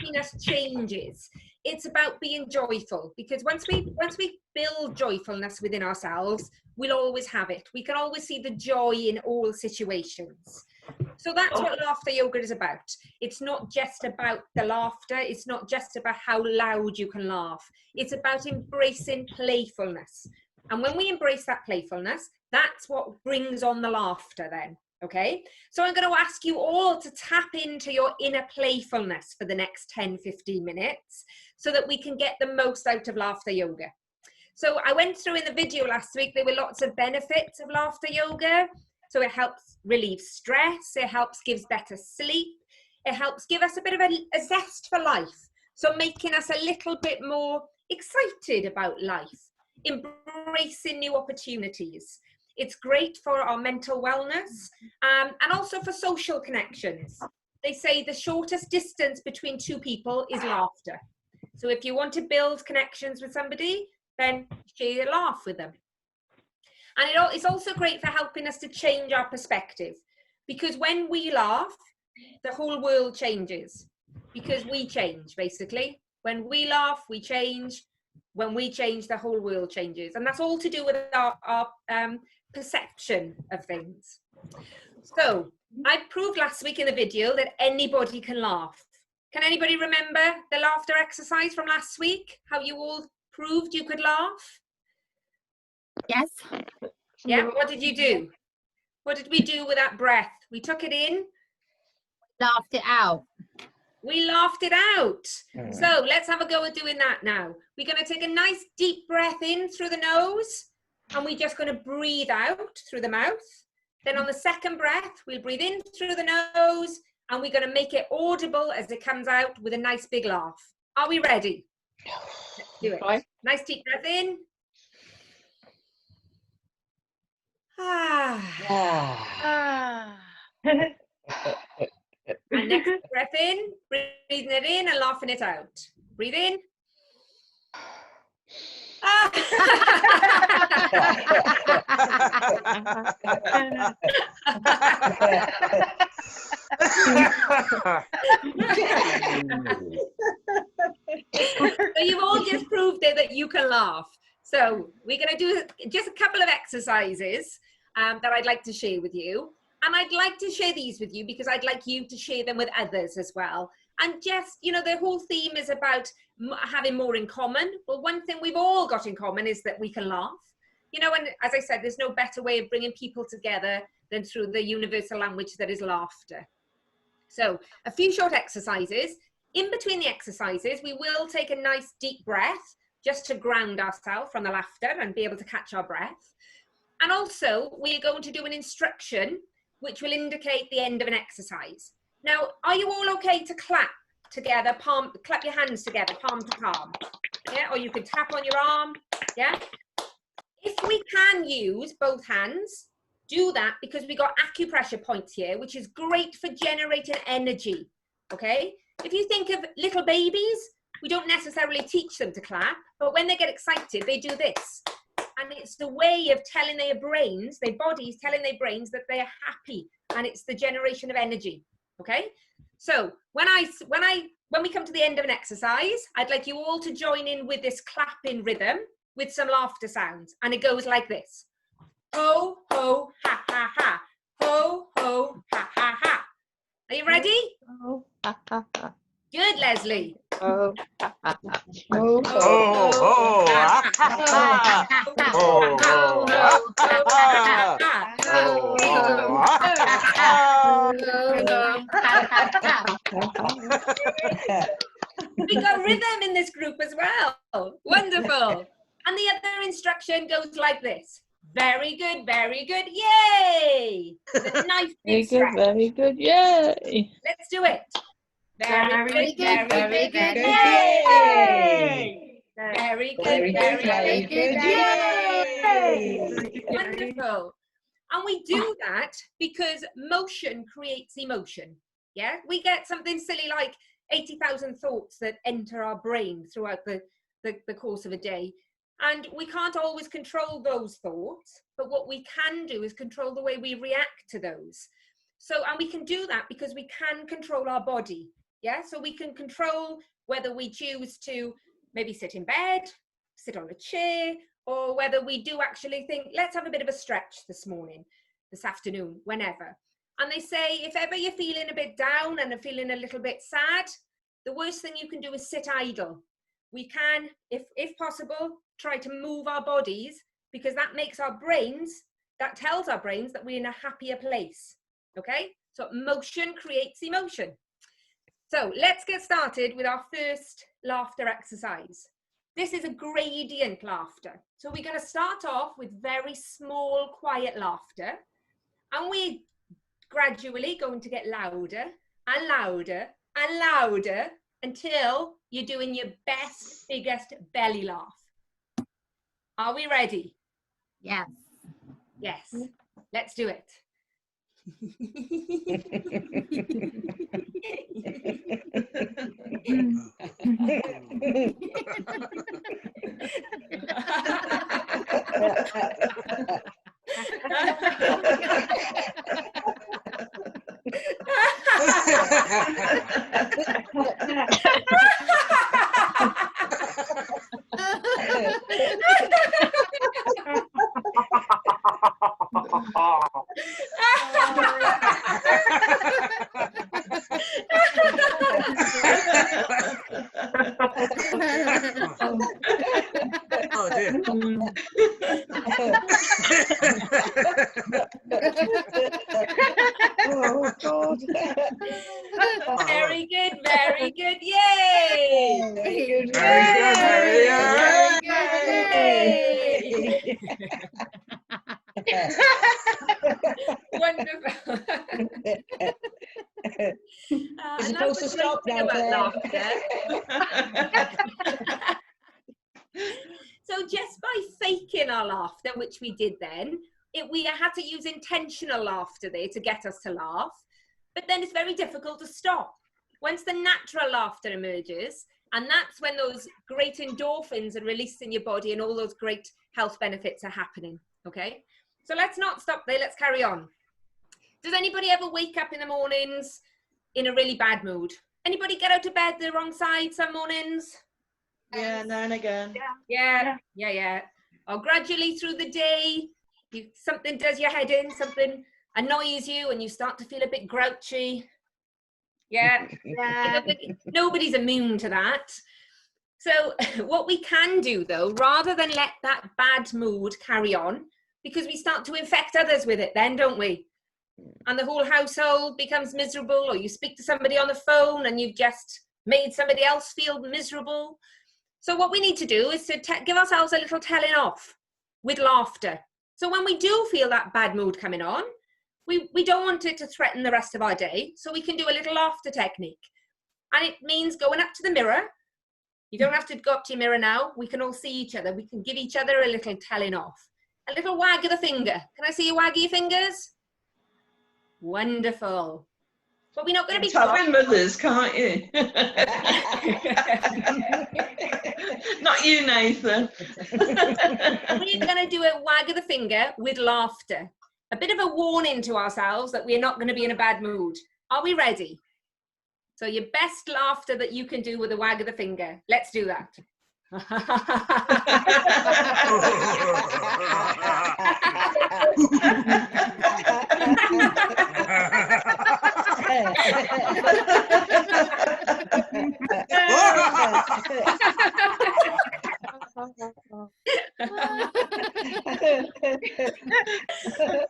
happiness changes. It's about being joyful, because once we build joyfulness within ourselves, we'll always have it. We can always see the joy in all situations. So that's what laughter yoga is about. It's not just about the laughter. It's not just about how loud you can laugh. It's about embracing playfulness. And when we embrace that playfulness, that's what brings on the laughter then. Okay, so I'm going to ask you all to tap into your inner playfulness for the next 10-15 minutes so that we can get the most out of laughter yoga. So I went through in the video last week, there were lots of benefits of laughter yoga. So it helps relieve stress, it helps gives better sleep, it helps give us a bit of a zest for life. So making us a little bit more excited about life, embracing new opportunities. It's great for our mental wellness and also for social connections. They say the shortest distance between two people is laughter. So if you want to build connections with somebody, then share a laugh with them. And it's also great for helping us to change our perspective, because when we laugh, the whole world changes, because we change, basically. When we laugh, we change. When we change, the whole world changes. And that's all to do with our perception of things. So I proved last week in the video that anybody can laugh. Can anybody remember the laughter exercise from last week? How you all proved you could laugh? Yes. Yeah, what did you do? What did we do with that breath? We took it in. Laughed it out. We laughed it out. So let's have a go at doing that now. We're going to take a nice deep breath in through the nose, and we're just going to breathe out through the mouth. Then on the second breath, we'll breathe in through the nose, and we're going to make it audible as it comes out with a nice big laugh. Are we ready? Let's do it. Right. Nice deep breath in. And next breath in, breathing it in and laughing it out. Breathe in. So you've all just proved it that you can laugh. So we're going to do just a couple of exercises that I'd like to share with you. And I'd like to share these with you because I'd like you to share them with others as well. And just, you know, the whole theme is about having more in common. Well, one thing we've all got in common is that we can laugh. You know, and as I said, there's no better way of bringing people together than through the universal language that is laughter. So a few short exercises. In between the exercises, we will take a nice deep breath just to ground ourselves from the laughter and be able to catch our breath. And also, we're going to do an instruction which will indicate the end of an exercise. Now, are you all okay to clap together, clap your hands together, palm to palm? Yeah, or you could tap on your arm, yeah? If we can use both hands, do that, because we got acupressure points here, which is great for generating energy, okay? If you think of little babies, we don't necessarily teach them to clap, but when they get excited, they do this. And it's the way of telling their brains, their bodies telling their brains that they are happy, and it's the generation of energy, okay? So when we come to the end of an exercise, I'd like you all to join in with this clapping rhythm with some laughter sounds, and it goes like this. Ho, ho, ha, ha, ha. Ho, ho, ha, ha, ha. Are you ready? Oh, ha, ha, ha. Good, Leslie. Oh, ha, ha, ha. Oh, Oh, oh, ah, ha, ha. Oh, oh, ah, ha, ha. Oh, oh, ah, ha. We got rhythm in this group as well. Wonderful. And the other instruction goes like this. Very good, yay! With a nice Very big good, stretch. very good, yay! Let's do it. Very good, yay! Very good, yay! Wonderful. And we do that because motion creates emotion. Yeah, we get something silly like 80,000 thoughts that enter our brain throughout the course of a day. And we can't always control those thoughts, but what we can do is control the way we react to those. So, and we can do that because we can control our body. Yeah, so we can control whether we choose to maybe sit in bed, sit on a chair, or whether we do actually think, let's have a bit of a stretch this morning, this afternoon, whenever. And they say, if ever you're feeling a bit down and are feeling a little bit sad, the worst thing you can do is sit idle. We can, if possible, try to move our bodies, because that makes our brains, that tells our brains that we're in a happier place. Okay, so motion creates emotion. So let's get started with our first laughter exercise. This is a gradient laughter. So we're going to start off with very small, quiet laughter, and we're gradually going to get louder and louder and louder until you're doing your best, biggest belly laugh. Are we ready? Yes. Yes. Let's do it. Oh dear. Oh, God. Very good, very good. Yay! Very good. Very good, very good. Wonderful. You're And supposed that's to the great stop thing now, about Claire. laughter. So just by faking our laughter, which we did then, we had to use intentional laughter there to get us to laugh. But then it's very difficult to stop. Once the natural laughter emerges, and that's when those great endorphins are released in your body and all those great health benefits are happening. Okay, so let's not stop there. Let's carry on. Does anybody ever wake up in the mornings in a really bad mood? Anybody get out of bed the wrong side some mornings? Yeah, now and again. Yeah. Or gradually through the day, something does your head in, something annoys you, and you start to feel a bit grouchy. Yeah. Nobody's immune to that. So what we can do, though, rather than let that bad mood carry on, because we start to infect others with it then, don't we? And the whole household becomes miserable, or you speak to somebody on the phone and you've just made somebody else feel miserable. So what we need to do is to give ourselves a little telling off with laughter. So when we do feel that bad mood coming on, we don't want it to threaten the rest of our day. So we can do a little laughter technique. And it means going up to the mirror. You don't have to go up to your mirror now. We can all see each other. We can give each other a little telling off. A little wag of the finger. Can I see you wag your fingers? Wonderful. But we're not going to be Tell with mothers, can't you? Not you, Nathan. We're going to do a wag of the finger with laughter. A bit of a warning to ourselves that we're not going to be in a bad mood. Are we ready? So your best laughter that you can do with a wag of the finger. Let's do that.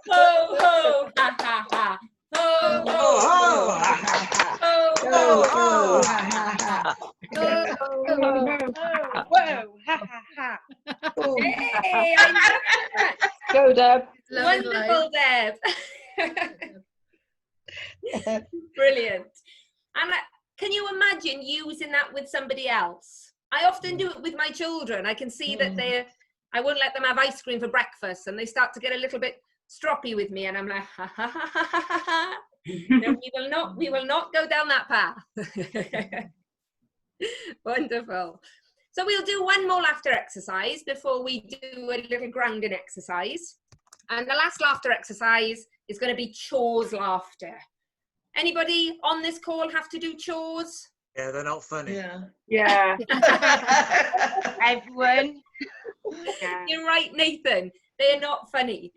Ho, ho, ha, ha, ha. Ho, ho, ho, ha, ha, ha. Ho, ho, ho, ha, ha, ha. Whoa, ha, ha, ha. Hey, I love that. Go, Deb. Wonderful, Deb. Brilliant. And can you imagine using that with somebody else? I often do it with my children. I can see that I won't let them have ice cream for breakfast, and they start to get a little bit stroppy with me, and I'm like, ha, ha, ha, ha, ha, ha. No, we will not go down that path. Wonderful. So we'll do one more laughter exercise before we do a little grounding exercise. And the last laughter exercise is going to be chores laughter. Anybody on this call have to do chores? Yeah, they're not funny. Yeah. Yeah. Everyone. Yeah. You're right, Nathan. They're not funny.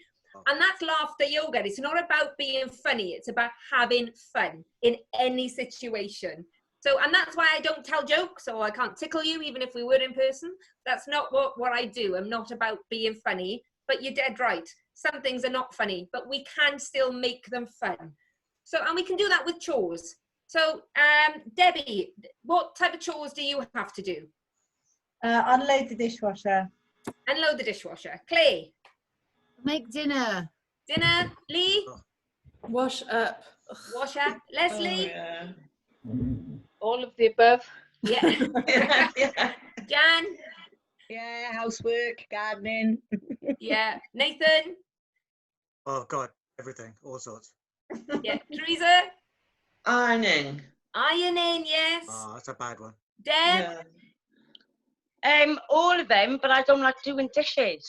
And that's laughter yoga. It's not about being funny. It's about having fun in any situation. So, and that's why I don't tell jokes, or I can't tickle you, even if we were in person. That's not what I do. I'm not about being funny, but you're dead right. Some things are not funny, but we can still make them fun. So, and we can do that with chores. So, Debbie, what type of chores do you have to do? Unload the dishwasher. Unload the dishwasher. Clay, Make dinner. dinner. Lee, Wash up. wash up. Oh, Leslie, yeah. All of the above. yeah. Yeah. Jan, Yeah, housework, gardening. yeah. Nathan, Oh God, everything, all sorts. yeah. Teresa, Ironing. ironing, yes. Oh, that's a bad one. Deb, Yeah. All of them, but I don't like doing dishes.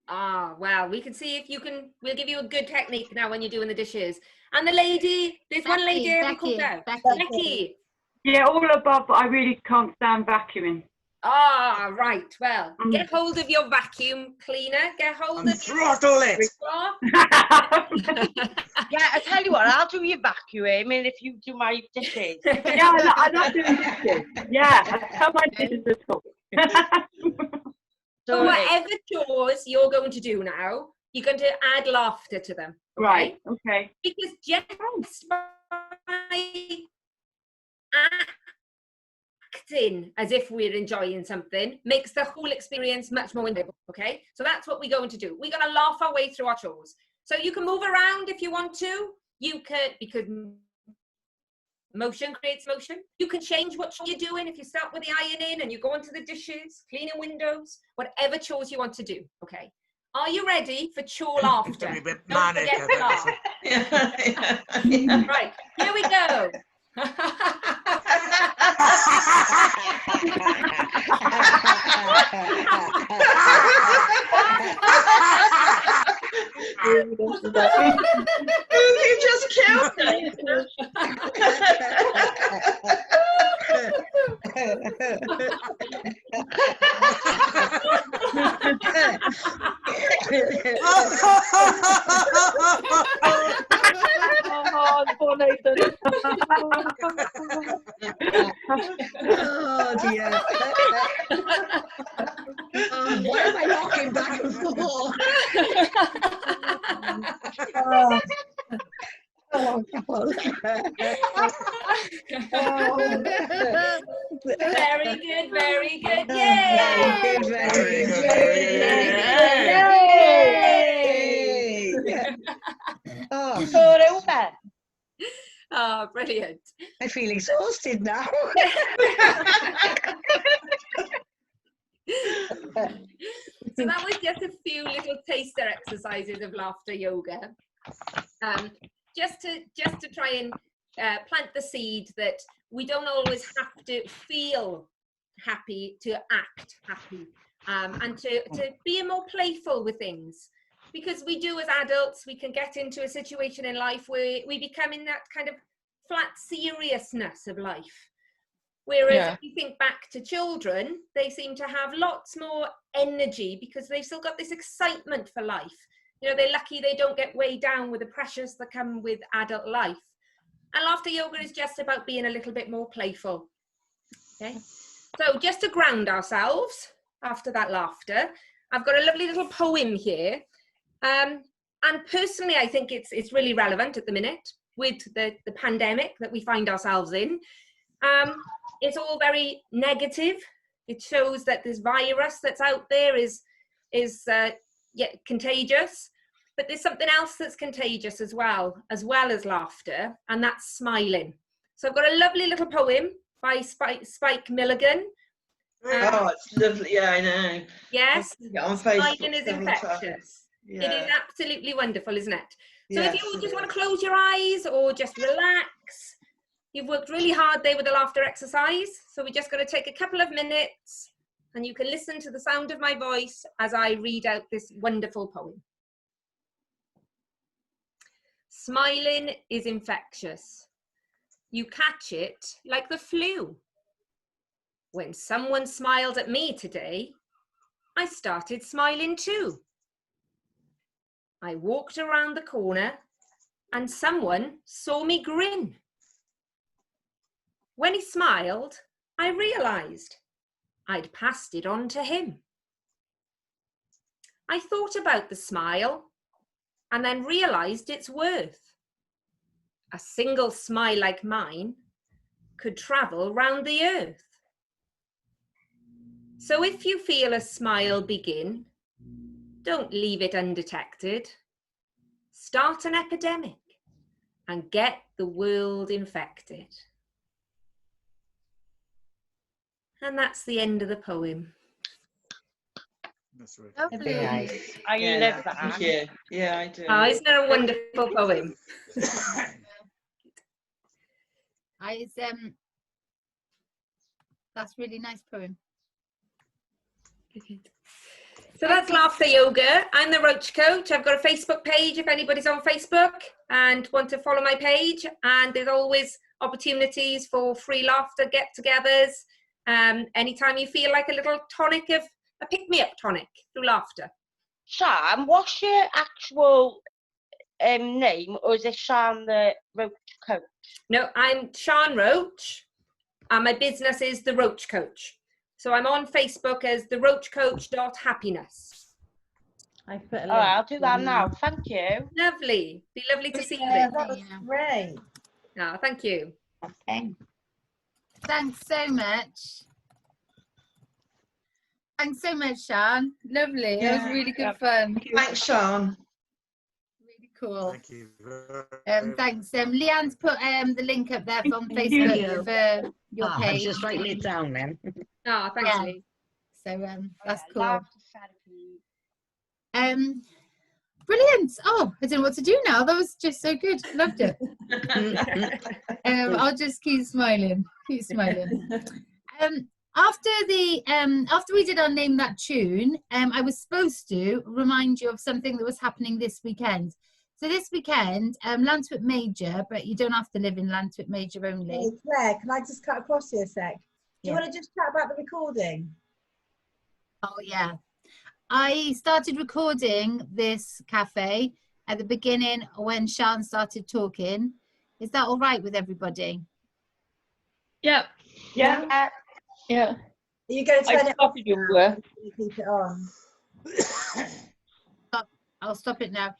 well, we can see if you can, we'll give you a good technique now when you're doing the dishes. And the lady, there's one lady I haven't called out. Becky. Yeah, all above, but I really can't stand vacuuming. Right. Well, get hold of your vacuum cleaner. Get hold And of your throttle it! Yeah, I tell you what, I'll do your vacuuming and if you do my dishes. Yeah, I love doing dishes. Yeah, I tell my dishes at all. So whatever chores you're going to do now, you're going to add laughter to them. Okay? Right, okay. Because just by acting as if we're enjoying something makes the whole experience much more enjoyable. Okay, so that's what we're going to do. We're going to laugh our way through our chores. So you can move around if you want to. You can, because motion creates motion. You can change what chore you're doing. If you start with the ironing and you go into the dishes, cleaning windows, whatever chores you want to do. Okay, are you ready for chore laughter? Be a bit Don't manic, forget I to bet. laugh. Yeah. Yeah. Right, here we go. You just killed me. Oh, poor Nathan. Oh dear. Why am I rocking back and forth? Oh God. Very good, very good. Very Yay! good, very good, Very very good, good. Yay! Oh, Pour over. Oh, brilliant. I feel exhausted now. So that was just a few little taster exercises of laughter yoga. Just to try and plant the seed that we don't always have to feel happy to act happy, and to be more playful with things, because we do as adults, we can get into a situation in life where we become in that kind of flat seriousness of life. Whereas if you think back to children, they seem to have lots more energy because they've still got this excitement for life. You know, they're lucky they don't get weighed down with the pressures that come with adult life. And laughter yoga is just about being a little bit more playful. Okay, so just to ground ourselves after that laughter, I've got a lovely little poem here. And personally, I think it's really relevant at the minute with the pandemic that we find ourselves in. It's all very negative. It shows that this virus that's out there is contagious, but there's something else that's contagious as well as laughter, and that's smiling. So I've got a lovely little poem by Spike Milligan. Oh, it's lovely. Yeah, I know. Yes, On Facebook smiling is several infectious. times. It Yeah. is absolutely wonderful, isn't it? So Yes, if you it just want is. to close your eyes or just relax, you've worked really hard there with the laughter exercise. So we're just going to take a couple of minutes and you can listen to the sound of my voice as I read out this wonderful poem. Smiling is infectious. you catch it like the flu. When someone smiled at me today, I started smiling too. I walked around the corner and someone saw me grin. When he smiled, I realised I'd passed it on to him. I thought about the smile and then realised its worth. A single smile like mine could travel round the earth. So if you feel a smile begin, don't leave it undetected. Start an epidemic and get the world infected. And that's the end of the poem. That's right. Lovely. Very nice. I Yeah, love that. thank you. Yeah, I do. Oh, isn't that a wonderful poem? That's really nice poem. So that's Laughter Yoga. I'm the Roach Coach. I've got a Facebook page if anybody's on Facebook and want to follow my page. And there's always opportunities for free laughter get-togethers. Anytime you feel like a little tonic of a pick-me-up tonic through laughter. Sam, what's your actual name, or is it Sam the Roach Coach? No, I'm Sian Roach, and my business is the Roach Coach. So I'm on Facebook as the Roach Coach.happiness. I put a link. Oh, I'll do that now. Thank you. Lovely. Be lovely to see you. Yeah, that was great. Oh, thank you. Okay. Thanks so much. Thanks so much, Sian. Lovely. It was Yeah. really good fun. Thanks, Sean. Really cool. Thank you very Thanks. Leanne's put the link up there from Thank Facebook you. for your I'm page. just writing it down then. Oh, thanks, Yeah. Lee. So that's cool. Laughter therapy. Brilliant. Oh, I don't know what to do now. That was just so good. Loved it. I'll just keep smiling. Keep smiling. After we did our Name That Tune, I was supposed to remind you of something that was happening this weekend. So this weekend, Lantwick Major, but you don't have to live in Lantwick Major only. Hey Claire, can I just cut across you a sec? Do you Yeah. want to just chat about the recording? Oh yeah. I started recording this cafe at the beginning when Sian started talking. Is that all right with everybody? Yep. Yeah. Yeah. Are you going to I turn it off started your now? work. Or you keep it on? I'll stop it now.